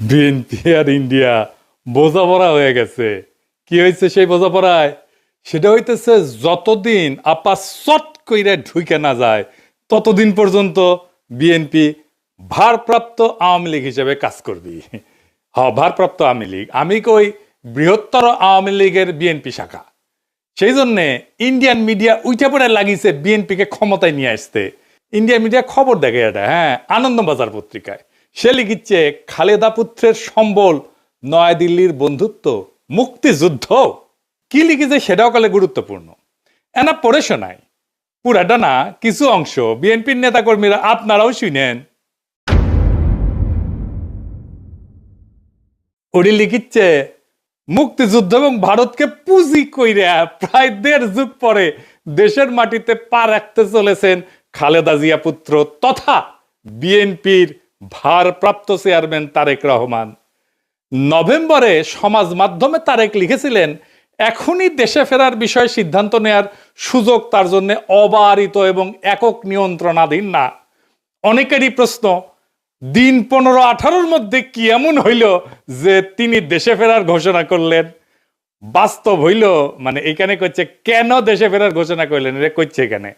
BNP আর India বোঝাপড়া হয়ে গেছে। কি হয়েছে সেই বোঝাপড়ায়? সেটা হইতেছে যতদিন আপা চট কইরা ঢুকে না যায় ততদিন পর্যন্ত বিএনপি ভারপ্রাপ্ত আওয়ামী লীগ হিসেবে কাজ করবি। ভারপ্রাপ্ত আওয়ামী লীগ, আমি কই বৃহত্তর আওয়ামী লীগের বিএনপি শাখা। সেই জন্যে ইন্ডিয়ান মিডিয়া উইটা পড়ে লাগিয়েছে বিএনপিকে ক্ষমতায় নিয়ে আসতে। ইন্ডিয়ান মিডিয়া খবর দেখে এটা, আনন্দবাজার পত্রিকায় সে লিখিচ্ছে খালেদা পুত্রের সম্বল নয়াদিল্লির বন্ধুত্ব মুক্তিযুদ্ধ। কি লিখেছে সেটাও কালে গুরুত্বপূর্ণ। এনা পড়ে শোনায়, পুরাটা না, কিছু অংশ বিএনপির নেতাকর্মীরা আপনারাও শুনেন। ওটি লিখিচ্ছে মুক্তিযুদ্ধ এবং ভারতকে পুঁজি কইরা প্রায় ১.৫ যুগ পরে দেশের মাটিতে পা রাখতে চলেছেন খালেদা জিয়া পুত্র তথা বিএনপির ভারপ্রাপ্ত চেয়ারম্যান তারেক রহমান। নভেম্বরে সমাজ মাধ্যমে তারেক লিখেছিলেন, এখনই দেশে ফেরার বিষয়ে সিদ্ধান্ত নেয়ার সুযোগ তার জন্য অবারিত এবং একক নিয়ন্ত্রণাধীন না। অনেকেরই প্রশ্ন, দিন ১৫-১৮-র মধ্যে কি এমন হইল যে তিনি দেশে ফেরার ঘোষণা করলেন? বাস্তব হইল, মানে এখানে কইছে কেন দেশে ফেরার ঘোষণা করলেন, এটা কইছে এখানে।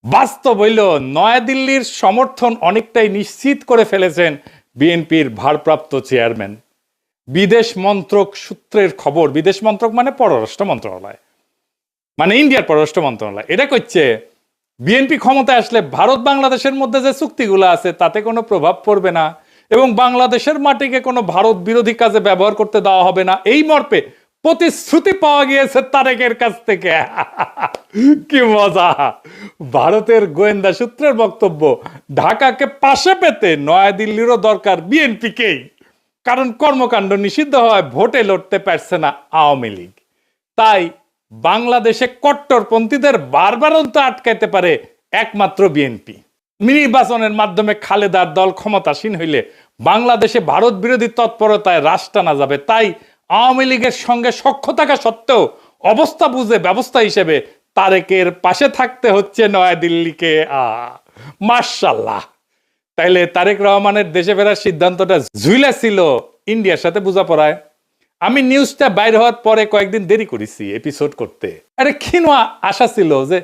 বাস্তব হইল নয়াদিল্লির সমর্থন অনেকটাই নিশ্চিত করে ফেলেছেন বিএনপির ভারপ্রাপ্ত চেয়ারম্যান। বিদেশ মন্ত্রক সূত্রের খবর, বিদেশ মন্ত্রক মানে পররাষ্ট্র মন্ত্রণালয়, মানে ইন্ডিয়ার পররাষ্ট্র মন্ত্রণালয়, এটা কইছে বিএনপি ক্ষমতায় আসলে ভারত বাংলাদেশের মধ্যে যে চুক্তিগুলো আছে তাতে কোনো প্রভাব পড়বে না এবং বাংলাদেশের মাটিকে কোনো ভারত বিরোধী কাজে ব্যবহার করতে দেওয়া হবে না, এই মর্মে প্রতিশ্রুতি পাওয়া গিয়েছে তারেকের কাছ থেকে। কি মজা! ভারতের গোয়েন্দা সূত্রের বক্তব্য, ঢাকাকে পাশে পেতে নয়াদিল্লিরও দরকার বিএনপিকেই, কারণ কর্মকাণ্ড নিষিদ্ধ হওয়ায় ভোটে লড়তে পারছে না আওয়ামী লীগ। তাই বাংলাদেশে কট্টরপন্থীদের বারবারন্ত আটকাইতে পারে একমাত্র বিএনপি। নির্বাচনের মাধ্যমে খালেদার দল ক্ষমতাসীন হইলে বাংলাদেশে ভারত বিরোধী তৎপরতায় রাশ টানা যাবে। তাই আওয়ামী লীগের সঙ্গে সখ্য থাকা সত্ত্বেও অবস্থা বুঝে ব্যবস্থা হিসেবে তারেকের পাশে থাকতে হচ্ছে নয়াদিল্লিকে। মাশাআল্লাহ! তাইলে তারেক রহমানের দেশে ফেরার সিদ্ধান্তটা ঝুইলা ছিল ইন্ডিয়ার সাথে বোঝাপড়ায়। আমি নিউজটা বাইর হওয়ার পরে কয়েকদিন দেরি করেছি এপিসোড করতে। আরে ক্ষীণ আশা ছিল যে